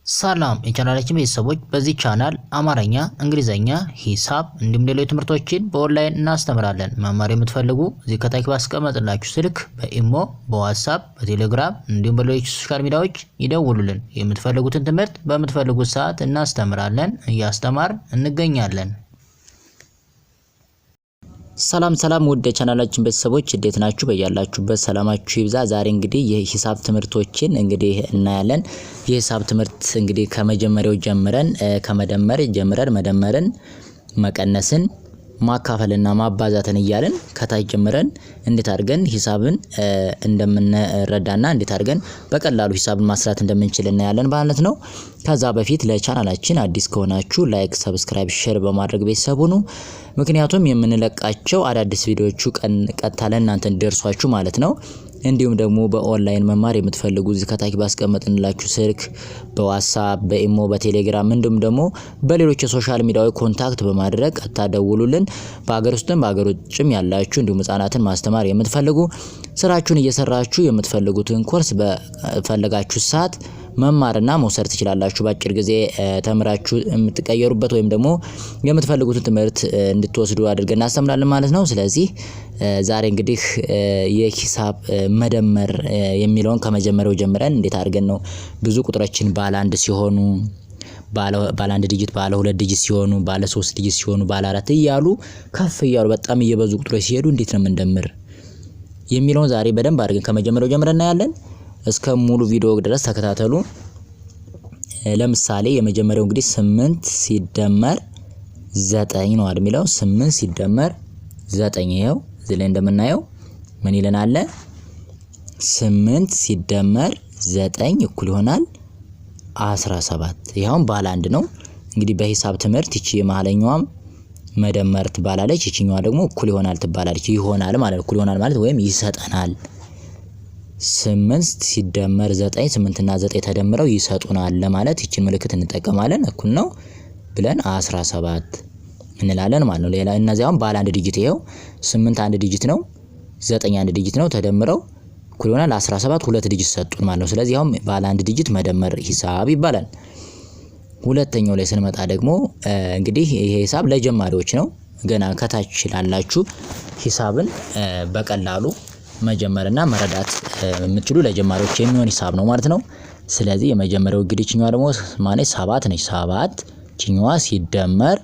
ሰላም የቻናላችን ቤተሰቦች በዚህ ቻናል አማርኛ፣ እንግሊዘኛ፣ ሂሳብ እንዲሁም ሌሎች ትምህርቶችን በኦንላይን እናስተምራለን። መማር የምትፈልጉ እዚህ ከታች ባስቀመጥላችሁ ስልክ በኢሞ፣ በዋትስአፕ፣ በቴሌግራም እንዲሁም በሌሎች ሶሻል ሚዲያዎች ይደውሉልን። የምትፈልጉትን ትምህርት በምትፈልጉት ሰዓት እናስተምራለን፣ እያስተማርን እንገኛለን። ሰላም ውድ የቻናላችን ቤተሰቦች እንዴት ናችሁ? በያላችሁበት ሰላማችሁ ይብዛ። ዛሬ እንግዲህ የሂሳብ ትምህርቶችን እንግዲህ እናያለን። የሂሳብ ትምህርት እንግዲህ ከመጀመሪያው ጀምረን ከመደመር ጀምረን መደመርን፣ መቀነስን፣ ማካፈልና ማባዛትን እያለን ከታች ጀምረን እንዴት አድርገን ሂሳብን እንደምንረዳና እንዴት አድርገን በቀላሉ ሂሳብን ማስራት እንደምንችል እናያለን ማለት ነው። ከዛ በፊት ለቻናላችን አዲስ ከሆናችሁ ላይክ፣ ሰብስክራይብ፣ ሼር በማድረግ ቤተሰብ ሁኑ። ምክንያቱም የምንለቃቸው አዳዲስ ቪዲዮዎቹ ቀጥታ ለእናንተ እንዲደርሷችሁ ማለት ነው። እንዲሁም ደግሞ በኦንላይን መማር የምትፈልጉ እዚህ ከታች ባስቀመጥንላችሁ ስልክ በዋትስአፕ፣ በኢሞ፣ በቴሌግራም እንዲሁም ደግሞ በሌሎች የሶሻል ሚዲያዎች ኮንታክት በማድረግ ቀጥታ ደውሉልን። በአገር ውስጥም በአገር ውጭም ያላችሁ እንዲሁም ህጻናትን ማስተማር የምትፈልጉ ስራችሁን እየሰራችሁ የምትፈልጉትን ኮርስ በፈለጋችሁ ሰዓት መማርና መውሰድ ትችላላችሁ። በአጭር ጊዜ ተምራችሁ የምትቀየሩበት ወይም ደግሞ የምትፈልጉትን ትምህርት እንድትወስዱ አድርገን እናስተምራለን ማለት ነው። ስለዚህ ዛሬ እንግዲህ የሂሳብ መደመር የሚለውን ከመጀመሪያው ጀምረን እንዴት አድርገን ነው ብዙ ቁጥሮችን ባለ አንድ ሲሆኑ ባለ አንድ ዲጂት ባለ ሁለት ዲጂት ሲሆኑ ባለ ሶስት ዲጂት ሲሆኑ ባለ አራት እያሉ ከፍ እያሉ በጣም እየበዙ ቁጥሮች ሲሄዱ እንዴት ነው የምንደምር የሚለውን ዛሬ በደንብ አድርገን ከመጀመሪያው ጀምረን እናያለን። እስከ ሙሉ ቪዲዮ ድረስ ተከታተሉ። ለምሳሌ የመጀመሪያው እንግዲህ 8 ሲደመር 9 ነው አይደል የሚለው 8 ሲደመር 9 ይሄው እዚህ ላይ እንደምናየው ምን ይለናል? 8 ሲደመር 9 እኩል ይሆናል 17። ይሄውን ባለ አንድ ነው። እንግዲህ በሂሳብ ትምህርት እቺ የመሃለኛዋም መደመር ትባላለች፣ እቺኛዋ ደግሞ እኩል ይሆናል ትባላለች። ይሆናል ማለት እኩል ይሆናል ማለት ወይም ይሰጠናል። 8 ሲደመር 9 8 እና 9 ተደምረው ይሰጡናል ለማለት ይችን ምልክት እንጠቀማለን። እኩል ነው ብለን 17 እንላለን ማለት ነው። ሌላ እነዚያውም ባለ አንድ ዲጂት ይሄው 8 አንድ ዲጂት ነው፣ 9 አንድ ዲጂት ነው፣ ተደምረው እኩል ይሆናል 17 ሁለት ዲጂት ሰጡን ማለት ነው። ስለዚህ አሁን ባለ አንድ ዲጂት መደመር ሂሳብ ይባላል። ሁለተኛው ላይ ስንመጣ ደግሞ እንግዲህ ይሄ ሂሳብ ለጀማሪዎች ነው። ገና ከታች ላላችሁ ሂሳብን በቀላሉ መጀመርና መረዳት የምትችሉ ለጀማሪዎች የሚሆን ሂሳብ ነው ማለት ነው። ስለዚህ የመጀመሪያው እንግዲህ ቺኛዋ ደግሞ ማለት 7 ነች። 7 ቺኛዋ ሲደመር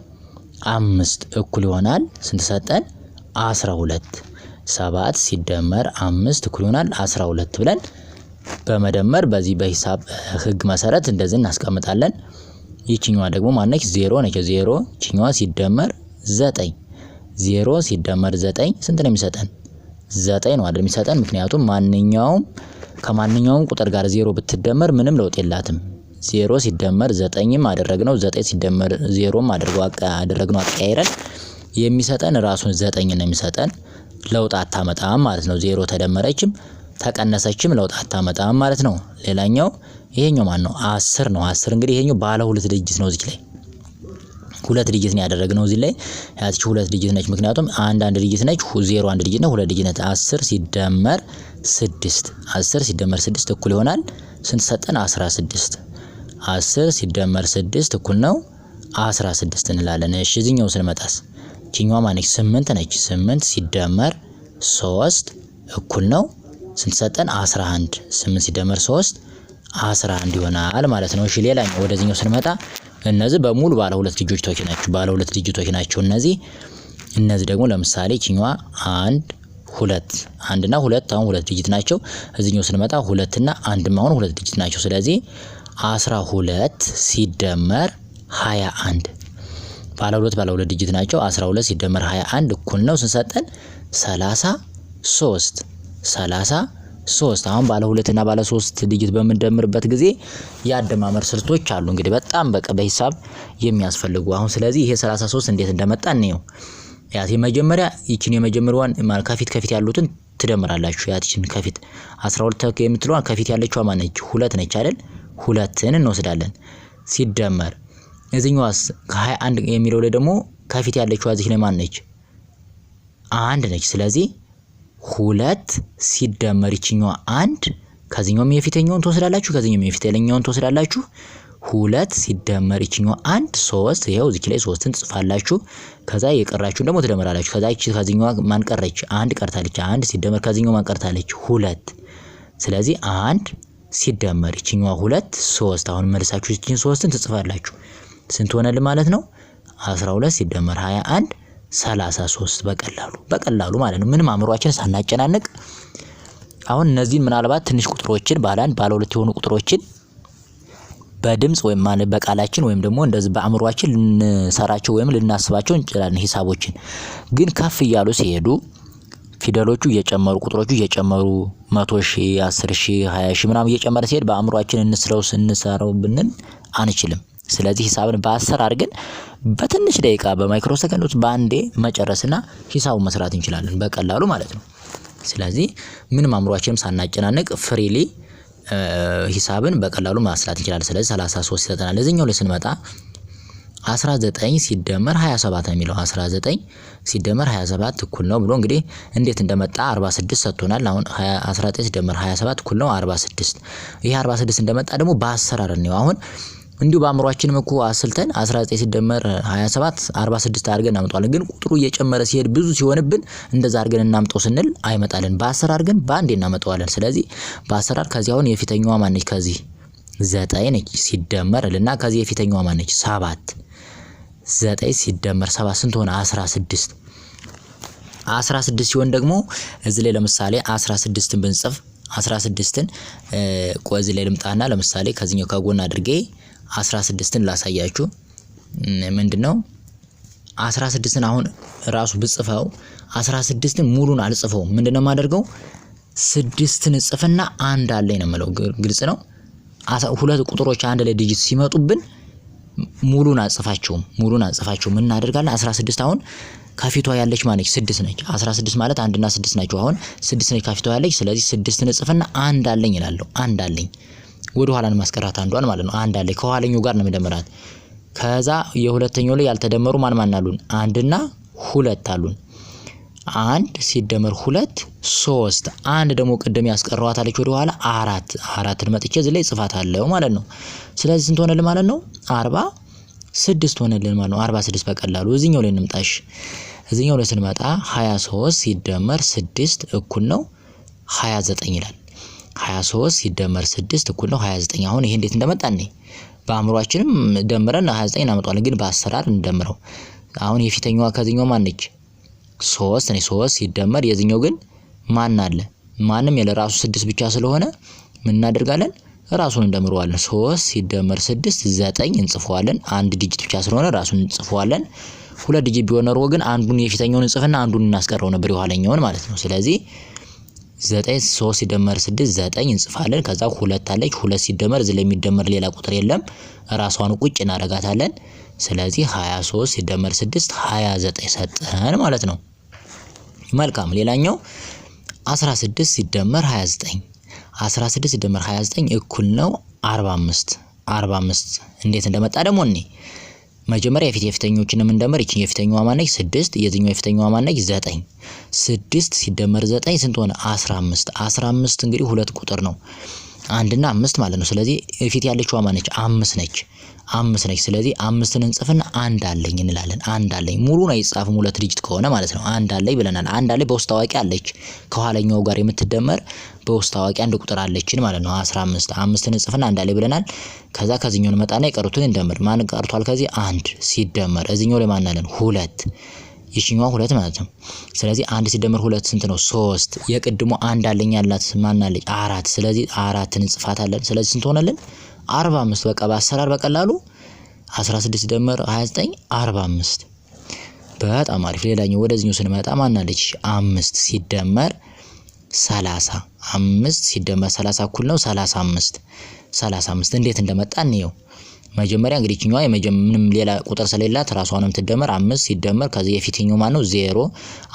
5 እኩል ይሆናል ስንት ሰጠን? 12። 7 ሲደመር 5 እኩል ይሆናል 12 ብለን በመደመር በዚህ በሂሳብ ህግ መሰረት እንደዚህ እናስቀምጣለን። ይቺኛዋ ደግሞ ማነች? 0 ነች። 0 ቺኛዋ ሲደመር 9 0 ሲደመር 9 ስንት ነው የሚሰጠን? 9 ነው አይደል የሚሰጠን። ምክንያቱም ከማንኛውም ቁጥር ጋር 0 ብትደመር ምንም ለውጥ የላትም። 0 ሲደመር 9ም አደረግነው 9 ሲደመር 0ም አደረግነው አቀያይረን የሚሰጠን ራሱን 9 ነው የሚሰጠን። ለውጥ አታመጣም ማለት ነው። 0 ተደመረችም ተቀነሰችም ለውጥ አታመጣም ማለት ነው። ሌላኛው ይሄኛው ማን ነው? 10 ነው። 10 እንግዲህ ይሄኛው ባለ ሁለት ዲጂት ነው። እዚህ ላይ ሁለት ዲጂት ነው ያደረግነው። እዚህ ላይ ያቺ ሁለት ዲጂት ነች። ምክንያቱም አንድ ዲጂት ነች፣ 0 አንድ ዲጂት ነው፣ ሁለት ዲጂት ነች። 10 ሲደመር 6 10 ሲደመር 6 እኩል ይሆናል ስንት ሰጠን? 16። 10 ሲደመር 6 እኩል ነው 16 እንላለን። እሺ እዚህኛው ስንመጣስ ቺኛዋ ማነች? 8 ነች። 8 ሲደመር 3 እኩል ነው ስንት ሰጠን? 11። 8 ሲደመር 3 11 ይሆናል ማለት ነው። እሺ ሌላኛው ወደዚህኛው ስንመጣ እነዚህ በሙሉ ባለ ሁለት ዲጂቶች ናቸው። እነዚህ ደግሞ ለምሳሌ ቺኛዋ 1 2 1 እና 2 አሁን ሁለት ዲጂት ናቸው። እዚህኛው ስንመጣ 2 እና 1 አሁን ሁለት ዲጂት ናቸው። ስለዚህ 12 ሲደመር 21 ባለ ሁለት ዲጂት ናቸው። 12 ሲደመር 21 እኩል ነው ስንት ሰጠን? 33 አሁን ባለ ሁለት እና ባለ ሶስት ዲጂት በምንደምርበት ጊዜ ያደማመር ስልቶች አሉ እንግዲህ በጣም በሂሳብ የሚያስፈልጉ። አሁን ስለዚህ ይሄ 33 እንዴት እንደመጣ እንየው። ያት የመጀመሪያዋን ከፊት ያሉትን ትደምራላችሁ። ያችን ከፊት 12 የምትለዋን ከፊት ያለችው ማነች? 2 ነች አይደል? 2ን እንወስዳለን ሲደመር እዚህኛዋስ ከ21 የሚለው ላይ ደግሞ ከፊት ያለችው እዚህ ላይ ማነች? 1 ነች። ስለዚህ 2 ሲደመር ይችኛዋ 1 ከዚህኛውም የፊተኛውን ትወስዳላችሁ ከዚህኛውም የፊተኛውን ትወስዳላችሁ 2 ሲደመር ይችኛው 1 3 ይሄው እዚህ ላይ 3ን ትጽፋላችሁ። ከዛ የቀራችሁን ደግሞ ትደምራላችሁ። ከዛ እቺ ከዚህኛው ማን ቀረች? 1 ቀርታለች። 1 ሲደመር ከዚህኛው ማን ቀርታለች? 2 ስለዚህ 1 ሲደመር ይችኛው 2 3 አሁን መልሳችሁ እቺን 3ን ትጽፋላችሁ። ስንት ሆነልን ማለት ነው? 12 ሲደመር 21 33 በቀላሉ ማለት ነው። ምንም አእምሮአችን ሳናጨናነቅ አሁን እነዚህን ምናልባት ትንሽ ቁጥሮችን ባለ 1 ባለ 2 የሆኑ ቁጥሮችን በድምጽ ወይም ማለት በቃላችን ወይም ደግሞ እንደዚህ በአእምሮአችን ልንሰራቸው ወይም ልናስባቸው እንችላለን። ሂሳቦችን ግን ከፍ እያሉ ሲሄዱ ፊደሎቹ እየጨመሩ ቁጥሮቹ እየጨመሩ 100,000 10,000 20,000 ምናምን እየጨመረ ሲሄድ በአእምሮአችን እንሰራው ብንል አንችልም። ስለዚህ ሂሳብን በ10 አድርገን በትንሽ ደቂቃ በማይክሮ ሰከንዶች በአንዴ መጨረስና ሂሳቡን መስራት እንችላለን በቀላሉ ማለት ነው። ስለዚህ ምንም አእምሮአችንም ሳናጨናነቅ ፍሪሊ ሂሳብን በቀላሉ ማስላት እንችላለን። ስለዚህ 33 ይሰጠናል። ለዚህኛው ላይ ስንመጣ 19 ሲደመር 27 ነው የሚለው 19 ሲደመር 27 እኩል ነው ብሎ እንግዲህ እንዴት እንደመጣ 46 ሰጥቶናል። አሁን 19 ሲደመር 27 እኩል ነው 46። ይሄ 46 እንደመጣ ደግሞ በአሰራር ነው። አሁን እንዲሁ በአእምሮአችንም እኮ አስልተን 19 ሲደመር 27 46 አድርገን እናምጣለን። ግን ቁጥሩ እየጨመረ ሲሄድ ብዙ ሲሆንብን እንደዛ አድርገን እናምጣው ስንል አይመጣልን። በአሰራር ግን በአንዴ እናመጣዋለን። ስለዚህ በአሰራር ከዚህ አሁን የፊተኛዋ ማነች? ከዚህ 9 ነች ሲደመር ልና ከዚህ የፊተኛዋ ማነች? 7 9 ሲደመር 7 ስንት ሆነ? 16 16 ሲሆን ደግሞ እዚህ ላይ ለምሳሌ 16ን ብንጽፍ 16ን ቆይ እዚህ ላይ ልምጣና ለምሳሌ ከዚህኛው ከጎን አድርጌ 16ን ላሳያችሁ። ምንድነው 16ን አሁን ራሱ ብጽፈው 16ን ሙሉን አልጽፈው። ምንድነው ማደርገው? 6ን ጽፍና አንድ አለኝ ነው የምለው። ግልጽ ነው። ሁለት ቁጥሮች አንድ ላይ ዲጂት ሲመጡብን ሙሉን አጽፋቸውም ምን እናደርጋለን? 16 አሁን ከፊቷ ያለች ማነች? 6 ነች። 16 ማለት 1 እና 6 ናቸው። አሁን 6 ነች ከፊቷ ያለች። ስለዚህ 6ን ጽፍና አንድ አለኝ እላለሁ። አንድ አለኝ ወደ ኋላን ማስቀራት አንዷን ማለት ነው። አንድ አለኝ ከኋለኛው ጋር ነው መደመራት። ከዛ የሁለተኛው ላይ ያልተደመሩ ማን አሉን? 1 እና 2 አሉን። 1 ሲደመር 2 3 1 ደግሞ ቅድም ያስቀረዋት አለች ወደ ኋላ 4ን መጥቼ እዚህ ላይ ጽፋታለሁ ማለት ነው። ስለዚህ ስንት ሆነልን ማለት ነው? 46 ሆነልን ማለት ነው። 46 በቀላሉ እዚህኛው ላይ እንምጣሽ። እዚህኛው ላይ ስንመጣ 23 ሲደመር 6 እኩል ነው 29 ይላል። 23 ሲደመር 6 እኩል ነው 29። አሁን ይሄ እንዴት እንደመጣን ነው በአእምሮአችንም ደምረን 29 እናመጣዋለን። ግን በአሰራር እንደምረው። አሁን የፊተኛዋ ከዚህኛው ማን ነች? 3 ነች። 3 ሲደመር የዚህኛው ግን ማን አለ? ማንም የለ ራሱ 6 ብቻ ስለሆነ ምን እናደርጋለን? ራሱን እንደምረዋለን። 3 ሲደመር 6 9 እንጽፈዋለን። አንድ ዲጂት ብቻ ስለሆነ ራሱን እንጽፈዋለን። ሁለት ዲጂት ቢሆን ነው ግን አንዱን የፊተኛውን እንጽፍና አንዱን እናስቀረው ነበር የኋለኛውን ማለት ነው። ስለዚህ 9 3 ሲደመር 6 9 እንጽፋለን። ከዛ 2 አለች። 2 ሲደመር እዚህ ላይ የሚደመር ሌላ ቁጥር የለም። ራሷን ቁጭ እናረጋታለን። ስለዚህ 23 ሲደመር 6 29 ሰጠን ማለት ነው። መልካም። ሌላኛው 16 ሲደመር 29 16 ሲደመር 29 እኩል ነው 45 እንዴት እንደመጣ ደግሞ እኔ መጀመሪያ የፊተኞችን እንደምር ይቺን የፊተኛዋ ማነች? 6 የዚህኛው የፊተኛዋ ማነች? 9 6 ሲደመር 9 ስንት ሆነ? 15 እንግዲህ ሁለት ቁጥር ነው 1 እና 5 ማለት ነው። ስለዚህ ፊት ያለችው ማነች? 5 ነች። 5 ነች። ስለዚህ 5ን እንጽፍና አንድ አለኝ እንላለን። አንድ አለኝ ሙሉን አይጻፍም ሁለት ዲጂት ከሆነ ማለት ነው። አንድ አለኝ ብለናል። አንድ አለኝ በውስጥ ታዋቂ አለች ከኋለኛው ጋር የምትደመር በውስጥ ታዋቂ አንድ ቁጥር አለችን ማለት ነው። 15 5ን እንጽፍና አንድ አለኝ ብለናል። ከዛ ከዚህኛው መጣና የቀሩትን እንደምር። ማን ቀርቷል? ከዚህ 1 ሲደመር እዚህኛው ላይ ማን አለን? 2 ይሽኛው 2 ማለት ነው። ስለዚህ 1 ሲደመር 2 ስንት ነው? 3 የቅድሞ አንድ አለኝ ያላት ማን አለች? 4 ስለዚህ 4ን እንጽፋታለን። ስለዚህ ስንት ሆነልን? 45 በቃ በአሰራር በቀላሉ 16 ሲደመር 29 45 በጣም አሪፍ። ሌላኛው ወደዚህኛው ስንመጣ ማን አለች? 5 ሲደመር 30 5 ሲደመር 30 እኩል ነው 35 እንዴት እንደመጣ እንየው። መጀመሪያ እንግዲህ እኛዋ ምንም ሌላ ቁጥር ስለሌላት ራሷንም ትደመር 5 ሲደመር ከዚህ የፊትኛው ማን ነው? 0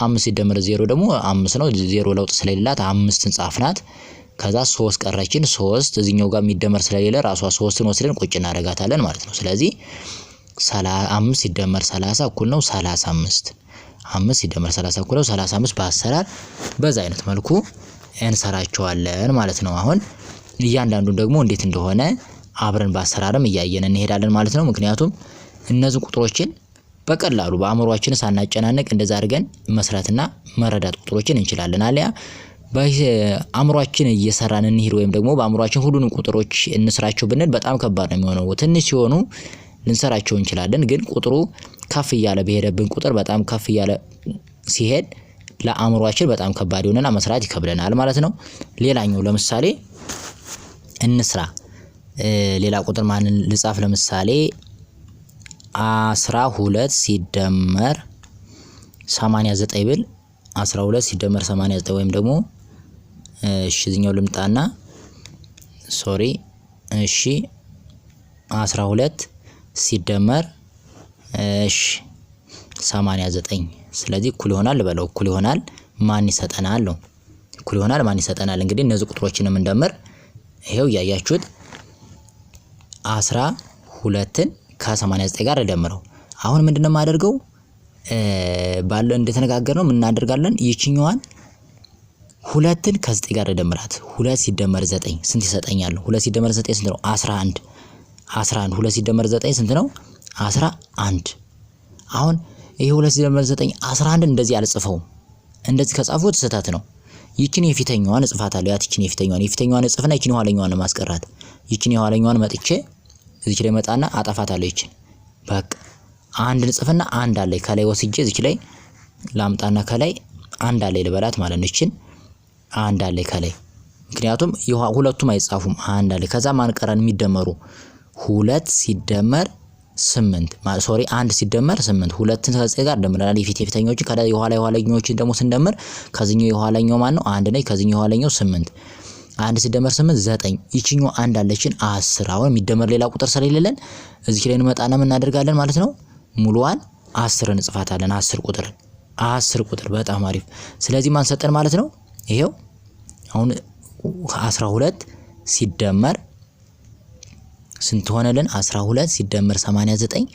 5 ሲደመር 0 ደግሞ 5 ነው። 0 ለውጥ ስለሌላት 5ን ጻፍናት። ከዛ 3 ቀረችን። 3 እዚህኛው ጋር የሚደመር ስለሌለ ራሷ 3ን ወስደን ቁጭ እናደርጋታለን ማለት ነው። ስለዚህ 5 ሲደመር 30 እኩል ነው 35 5 ሲደመር 30 እኩል ነው 35 በአሰራር በዛ አይነት መልኩ እንሰራቸዋለን ማለት ነው። አሁን እያንዳንዱን ደግሞ እንዴት እንደሆነ አብረን በአሰራርም እያየን እንሄዳለን ማለት ነው። ምክንያቱም እነዚህ ቁጥሮችን በቀላሉ በአእምሮአችን ሳናጨናነቅ እንደዛ አድርገን መስራትና መረዳት ቁጥሮችን እንችላለን። አለያ በአእምሮአችን እየሰራን እንሂድ ወይም ደግሞ በአእምሮአችን ሁሉንም ቁጥሮች እንስራቸው ብንል በጣም ከባድ ነው የሚሆነው። ትንሽ ሲሆኑ ልንሰራቸው እንችላለን፣ ግን ቁጥሩ ከፍ እያለ በሄደብን ቁጥር በጣም ከፍ እያለ ሲሄድ ለአእምሮአችን በጣም ከባድ ይሆንና መስራት ይከብደናል ማለት ነው። ሌላኛው ለምሳሌ እንስራ። ሌላ ቁጥር ማንን ልጻፍ? ለምሳሌ 12 ሲደመር 89 ብል 12 ሲደመር 89 ወይም ደግሞ እዚህኛው ልምጣና ሶሪ 12 ሲደመር 89 ስለዚህ እኩል ይሆናል ልበለው። እኩል ይሆናል ማን ይሰጠናል ነው። እኩል ይሆናል ማን ይሰጠናል? እንግዲህ እነዚህ ቁጥሮችንም እንደምር ይሄው ያያችሁት 12ን ከ89 ጋር ደምረው። አሁን ምንድነው የማደርገው? ባለ እንደተነጋገርነው ምን እናደርጋለን? ይችኛዋን 2ን ከ9 ጋር ደምራት። 2 ሲደመር 9 ስንት ይሰጠኛል? 2 ሲደመር 9 ስንት ነው? 11 2 ሲደመር 9 ስንት ነው? 11 አሁን ይሄ 2 ሲደመር 9 11 እንደዚህ አልጽፈውም። እንደዚህ ከጻፉት ስህተት ነው። ይችን የፊተኛዋን እጽፋታለሁ። ያቺን የፊተኛዋን እጽፍና ይችን የኋለኛዋን ማስቀራት። ይችን የኋለኛዋን መጥቼ እዚች ላይ መጣና አጠፋታለሁ። ይችን በቃ አንድ እጽፍና አንድ አለ ከላይ ወስጄ እዚች ላይ ላምጣና ከላይ አንድ አለ ልበላት ማለት ነው። ይችን አንድ አለ ከላይ ምክንያቱም ሁለቱም አይጻፉም። አንድ አለ ከዛ ማን ቀረን? የሚደመሩ 2 ሲደመር 8 ሶሪ 1 ሲደመር 8 2ን ከ9 ጋር ደምረናል። የፊተኞችን ከዛ የኋለኞችን ደግሞ ስንደምር ከዚህኛው የኋለኛው ማን ነው? አንድ ነው። ከዚህኛው የኋለኛው 8 1 ሲደመር 8 9 ይችኛው አንድ አለችን 10። አሁን የሚደመር ሌላ ቁጥር ስለሌለን እዚህ ላይ እንመጣና ምን እናደርጋለን ማለት ነው? ሙሉዋን 10 እንጽፋታለን። 10 ቁጥር በጣም አሪፍ። ስለዚህ ማን ሰጠን ማለት ነው? ይሄው አሁን 12 ሲደመር ስንት ሆነልን? 12 ሲደመር 89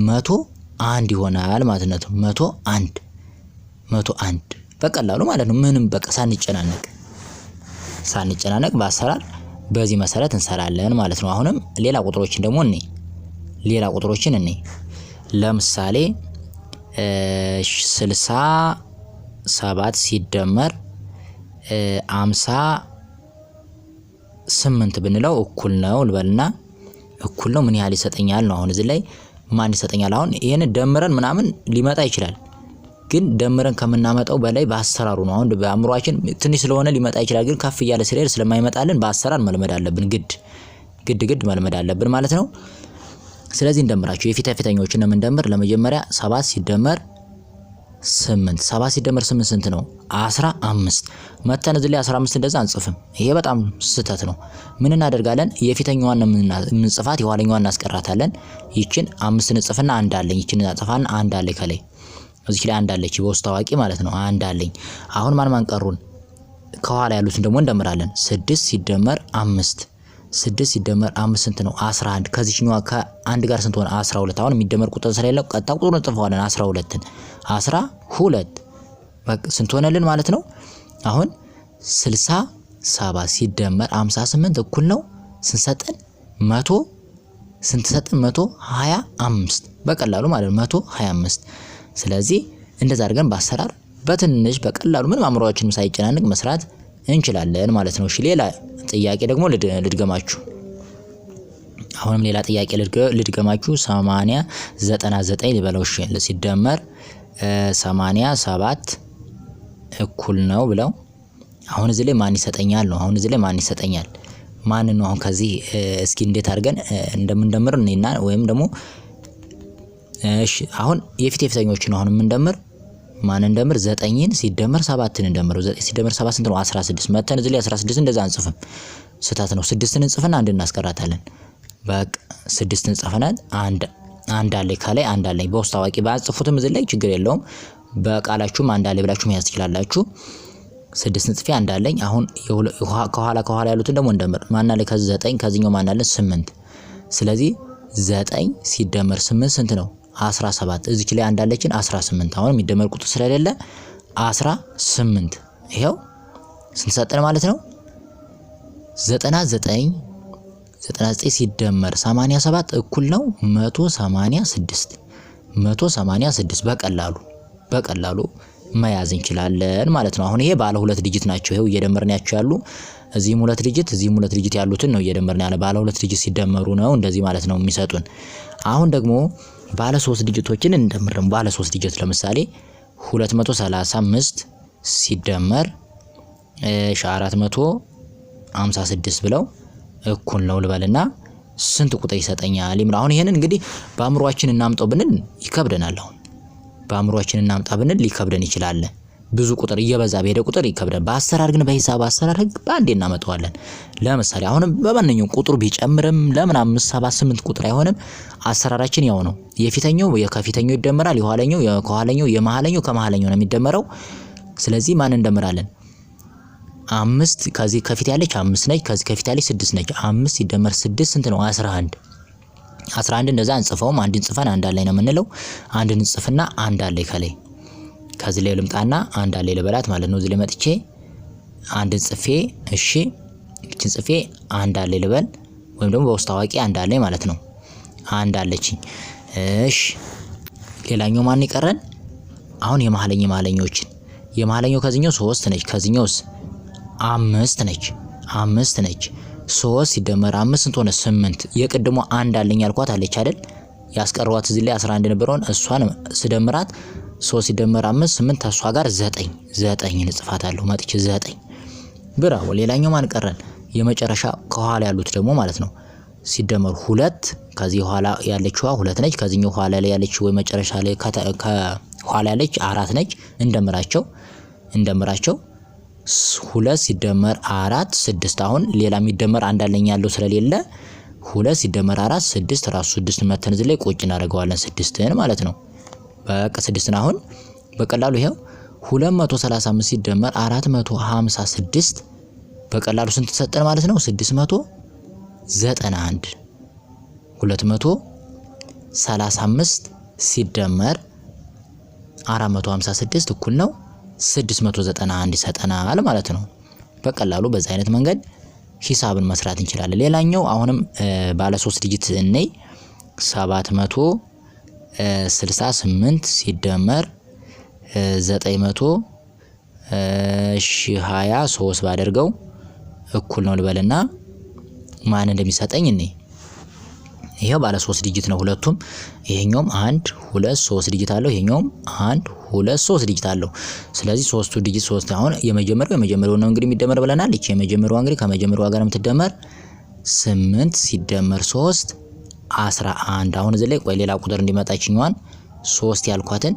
101 ይሆናል ማለት ነው። 101 በቀላሉ ማለት ነው። ምንም በቃ ሳንጨናነቅ በአሰራር በዚህ መሰረት እንሰራለን ማለት ነው። አሁንም ሌላ ቁጥሮችን እኔ ለምሳሌ 67 ሲደመር 58 ብንለው እኩል ነው ልበልና እኩል ነው ምን ያህል ይሰጠኛል ነው። አሁን እዚህ ላይ ማን ይሰጠኛል? አሁን ይሄን ደምረን ምናምን ሊመጣ ይችላል፣ ግን ደምረን ከምናመጣው በላይ በአሰራሩ ነው። አሁን በአእምሮአችን ትንሽ ስለሆነ ሊመጣ ይችላል፣ ግን ከፍ እያለ ሲሄድ ስለማይመጣልን በአሰራር መልመድ አለብን። ግድ መልመድ አለብን ማለት ነው። ስለዚህ እንደምራችሁ የፊተኞችን ነው የምንደምር። ለመጀመሪያ 7 ሲደመር 8 7 ሲደመር 8 ስንት ነው? 15 መተን እዚህ ላይ 15 እንደዛ አንጽፍም። ይሄ በጣም ስህተት ነው። ምን እናደርጋለን? የፊተኛዋን የምንጽፋት የኋለኛዋን እናስቀራታለን። ይችን 5 እንጽፍና አንድ አለኝ። ይችን እናጽፋና አንድ አለኝ ከላይ እዚህ ላይ አንድ አለች በውስጥ ታዋቂ ማለት ነው። አንድ አለኝ። አሁን ማን ቀሩን? ከኋላ ያሉትን ደግሞ እንደምራለን። 6 ሲደመር 5 ስንት ነው? 11 ከዚህኛዋ ከአንድ ጋር ስንት ሆነ? 12 አሁን የሚደመር ቁጥር ስለሌለው ቀጣ ቁጥሩን እንጽፈዋለን። 12 በቃ ስንት ሆነልን ማለት ነው? አሁን 67 ሲደመር 58 እኩል ነው ስንሰጠን 125 በቀላሉ ማለት ነው 125። ስለዚህ እንደዛ አድርገን በአሰራር በትንሽ በቀላሉ ምንም አእምሮአችንም ሳይጨናነቅ መስራት እንችላለን ማለት ነው። እሺ ሌላ ጥያቄ ደግሞ ልድገማችሁ። አሁንም ሌላ ጥያቄ ልድገማችሁ። 99 ልበለው። እሺ ሲደመር 87 እኩል ነው ብለው አሁን እዚህ ላይ ማን ይሰጠኛል ነው። አሁን እዚህ ላይ ማን ይሰጠኛል? ማን ነው? አሁን ከዚህ እስኪ እንዴት አድርገን እንደምንደምር እኔና ወይም ደግሞ እሺ አሁን የፊተኞችን አሁን የምንደምር ማን እንደምር? 9ን ሲደመር 7ን እንደምረው። 9 ሲደመር 7 ስንት ነው? 16 መተን እዚህ ላይ 16 እንደዛ አንጽፍም፣ ስህተት ነው። 6ን እንጽፍና አንድ እናስቀራታለን። በቃ 6ን ጽፈናል። አንድ አለ ከላይ አንድ አለ በውስጥ ታዋቂ ባጽፉትም እዚህ ላይ ችግር የለውም። በቃላችሁም አንድ አለ ብላችሁ መያዝ ትችላላችሁ። 6ን ጽፌ አንድ አለኝ። አሁን ከኋላ ያሉትን ደግሞ እንደምር። ማን አለ ከ9 ከዚህኛው ማን አለ? 8። ስለዚህ 9 ሲደመር 8 ስንት ነው? 17 እዚች ላይ አንድ አለችን 18። አሁን የሚደመር ቁጥር ስለሌለ 18 ይሄው ስንት ሰጠን ማለት ነው? 99 99 ሲደመር 87 እኩል ነው 186 186 በቀላሉ መያዝ እንችላለን ማለት ነው። አሁን ይሄ ባለ ሁለት ዲጂት ናቸው። ይሄው እየደመርን ያሉ እዚህም ሁለት ዲጂት ያሉትን ነው እየደመርን ያለ ባለ ሁለት ዲጂት ሲደመሩ ነው እንደዚህ ማለት ነው የሚሰጡን። አሁን ደግሞ ባለ 3 ዲጂቶችን እንደምርም ባለ 3 ዲጂት ለምሳሌ 235 ሲደመር 456 ብለው እኩል ነው ልበልና ስንት ቁጥር ይሰጠኛል? አሁን ይሄንን እንግዲህ በአእምሮአችን እናምጣው ብንል ይከብደናል። አሁን በአእምሮአችን እናምጣ ብንል ሊከብደን ይችላል። ብዙ ቁጥር እየበዛ በሄደ ቁጥር ይከብደን። በአሰራር ግን በሂሳብ አሰራር ህግ በአንዴ እናመጣዋለን። ለምሳሌ አሁንም በማንኛውም ቁጥሩ ቢጨምርም ለምን 5 7 8 ቁጥር አይሆንም? አሰራራችን ያው ነው። የፊተኛው ከፊተኛው ይደመራል፣ የኋለኛው ከኋለኛው፣ የመሃለኛው ከመሃለኛው ነው የሚደመረው። ስለዚህ ማን እንደምራለን? 5 ከዚህ ከፊት ያለች 5 ነች፣ ከዚህ ከፊት ያለች 6 ነች። 5 ሲደመር 6 ስንት ነው? 11 11 እንደዛ እንጽፈውም አንድን ጽፈን አንድ አለኝ ነው የምንለው። አንድን ጽፍና አንድ አለኝ ከላይ ከዚህ ላይ ልምጣና አንድ አለኝ ልበላት ማለት ነው። እዚህ ላይ መጥቼ አንድን ጽፌ እሺ እቺን ጽፌ አንድ አለኝ ልበል፣ ወይም ደግሞ በውስጥ ታዋቂ አንድ አለኝ ማለት ነው። አንድ አለችኝ። እሺ ሌላኛው ማን ይቀረን? አሁን የመሃለኞችን የመሃለኛው ከዚህኛው 3 ነች፣ ከዚህኛውስ 5 ነች። 3 ሲደመር 5 ስንት ሆነ? 8። የቅድሞ አንድ አለኝ ያልኳት አለች አይደል? ያስቀረዋት እዚህ ላይ 11 ነበረውን እሷን ስደምራት 3 ሲደመር 5 8 ታሷ ጋር 9 እንጽፋታለሁ መጥቼ 9 ብራው። ሌላኛው ማን ቀረን? የመጨረሻ ከኋላ ያሉት ደግሞ ማለት ነው ሲደመሩ 2 ከዚህ ኋላ ያለችው 2 ነች፣ ከዚህኛው ኋላ ላይ ያለችው ወይ መጨረሻ ላይ ከኋላ ያለች 4 ነች። እንደምራቸው 2 ሲደመር 4 6። አሁን ሌላ የሚደመር አንድ አለኝ ያለው ስለሌለ 2 ሲደመር 4 6 ራሱ 6 መተን እዚህ ላይ ቁጭ እናደርገዋለን 6ን ማለት ነው። በቃ 6ን አሁን በቀላሉ ይሄው 235 ሲደመር 456 በቀላሉ ስንት ተሰጠን ማለት ነው? 691 235 ሲደመር 456 እኩል ነው 691 ይሰጠናል ማለት ነው። በቀላሉ በዚህ አይነት መንገድ ሂሳብን መስራት እንችላለን። ሌላኛው አሁንም ባለ 3 ዲጂት ነይ 768 ሲደመር 923 ባደርገው እኩል ነው ልበልና ማን እንደሚሰጠኝ እኔ ይሄው ባለ 3 ዲጂት ነው ሁለቱም። ይሄኛውም 1 2 3 ዲጂት አለው፣ ይሄኛውም 1 2 3 ዲጂት አለው። ስለዚህ 3ቱ ዲጂት 3 አሁን የመጀመሪያው ነው እንግዲህ የሚደመር ብለናል። እቺ የመጀመሪያው እንግዲህ ከመጀመሪያው ጋር የምትደመር 8 ሲደመር 3 11። አሁን እዚህ ላይ ቆይ ሌላ ቁጥር እንዲመጣችኛዋን 3 ያልኳትን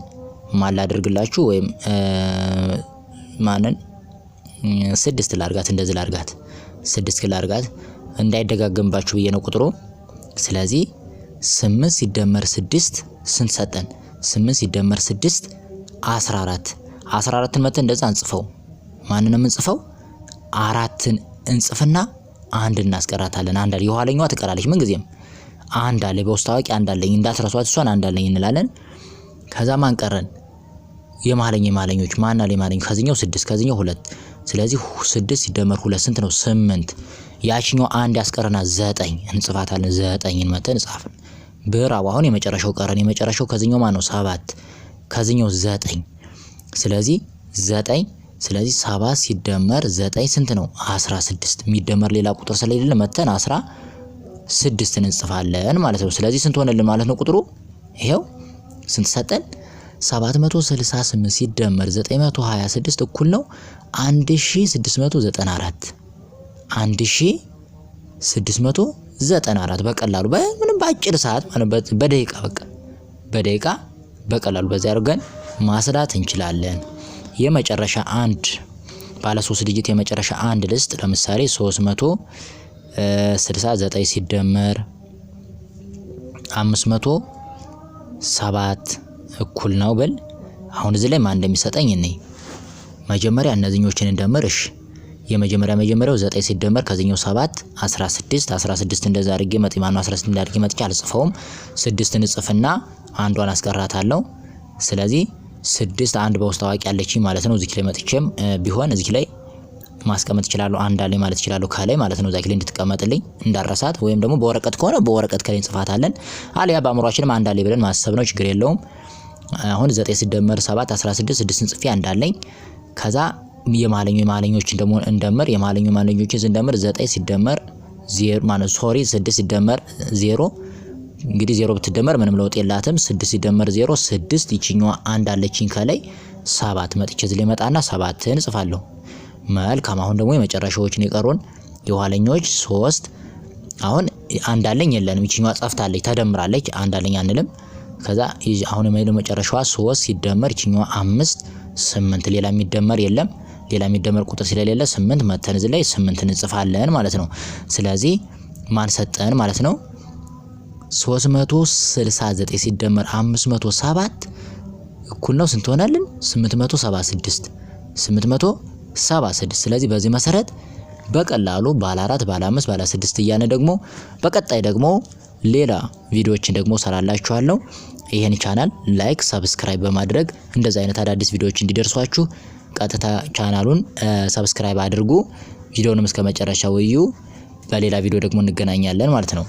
ማን ላድርግላችሁ? ወይም ማንን 6 ላርጋት፣ እንደዚህ ላርጋት 6 ላርጋት እንዳይደጋገምባችሁ ብዬ ነው ቁጥሩ። ስለዚህ 8 ሲደመር 6 ስንት ሰጠን? 8 ሲደመር 6 14። 14ን መተን እንደዛ እንጽፈው። ማንንም እንጽፈው 4ን እንጽፍና አንድ እናስቀራታለን። አንድ አለ የኋለኛዋ ትቀራለች። ምን ጊዜም አንድ አለ በውስጥ ታዋቂ አንድ አለኝ እንዳትረሷት፣ እሷን አንድ አለኝ እንላለን። ከዛ ማን ቀረን? የመሃለኞች ማን አለ? የመሃለኞች ከዚህኛው 6 ከዚህኛው 2። ስለዚህ 6 ሲደመር 2 ስንት ነው? 8። ያቺኛው አንድ ያስቀረና 9 እንጽፋታለን። 9ን መተን ጻፍን። ብራው አሁን የመጨረሻው ቀረን። የመጨረሻው ከዚህኛው ማን ነው? 7 ከዚህኛው 9። ስለዚህ 9 ስለዚህ 7 ሲደመር 9 ስንት ነው? 16። የሚደመር ሌላ ቁጥር ስለሌለ መተን 16ን እንጽፋለን ማለት ነው። ስለዚህ ስንት ሆነልን ማለት ነው ቁጥሩ? ይሄው ስንት ሰጠን? 768 ሲደመር 926 እኩል ነው 1694 1694 በቀላሉ በምንም በአጭር ሰዓት ማለት በደቂቃ በደቂቃ በቀላሉ በዛ አድርገን ማስላት እንችላለን። የመጨረሻ አንድ ባለ 3 ዲጂት የመጨረሻ አንድ ልስጥ። ለምሳሌ 369 ሲደመር 507 እኩል ነው ብል። አሁን እዚህ ላይ ማን እንደሚሰጠኝ እኔ መጀመሪያ እነዚህኞችን እንደምር። እሺ የመጀመሪያው 9 ሲደመር ከዚህኛው 7 16 እንደዛ አድርጌ ማነው 16 እንዳድርጌ መጥቼ አልጽፈውም። 6ን እጽፍና አንዷን አስቀራታለሁ። ስለዚህ 6 አንድ በውስጥ ታዋቂ ያለችኝ ማለት ነው። እዚህ ላይ መጥቼም ቢሆን እዚህ ላይ ማስቀመጥ ይችላሉ። አንድ አለኝ ማለት ይችላሉ ከላይ ማለት ነው። ዛኪ ላይ እንድትቀመጥልኝ እንዳረሳት ወይም ደግሞ በወረቀት ከሆነ በወረቀት ከላይ እንጽፋታለን። አለያ በአእምሮአችንም አንድ አለኝ ብለን ማሰብ ነው፣ ችግር የለውም። አሁን 9 ሲደመር 7 16 6 ጽፌ አንድ አለኝ። ከዛ የማለኞችን ደግሞ እንደምር የማለኞችን ስንደምር 9 ሲደመር 0 ማለት 6 ሲደመር 0 እንግዲህ 0 ብትደመር ምንም ለውጥ የላትም። 6 ሲደመር 0 6 ይችኛዋ አንድ አለችኝ ከላይ 7 መጥቼ እዚህ ላይ መጣና 7ን እጽፋለሁ። መልካም አሁን ደግሞ የመጨረሻዎችን የቀሩን የኋለኞች 3 አሁን አንድ አለኝ የለንም፣ ይችኛዋ ጸፍታለች ተደምራለች፣ አንድ አለኝ አንልም። ከዛ አሁን የመጨረሻዋ 3 ሲደመር ይችኛዋ 5 8 ሌላ የሚደመር የለም፣ ሌላ የሚደመር ቁጥር ስለሌለ 8 መተን እዚህ ላይ 8 እንጽፋለን ማለት ነው። ስለዚህ ማን ሰጠን ማለት ነው? 369 ሲደመር 507 እኩል ነው ስንት ሆነልን? 876 876። ስለዚህ በዚህ መሰረት በቀላሉ ባለ 4 ባለ 5 ባለ 6 እያነ ደግሞ በቀጣይ ደግሞ ሌላ ቪዲዮዎችን ደግሞ ሰራላችኋለሁ። ይሄን ቻናል ላይክ ሰብስክራይብ በማድረግ እንደዚህ አይነት አዳዲስ ቪዲዮዎች እንዲደርሷችሁ ቀጥታ ቻናሉን ሰብስክራይብ አድርጉ። ቪዲዮውንም እስከመጨረሻው እዩ። በሌላ ቪዲዮ ደግሞ እንገናኛለን ማለት ነው።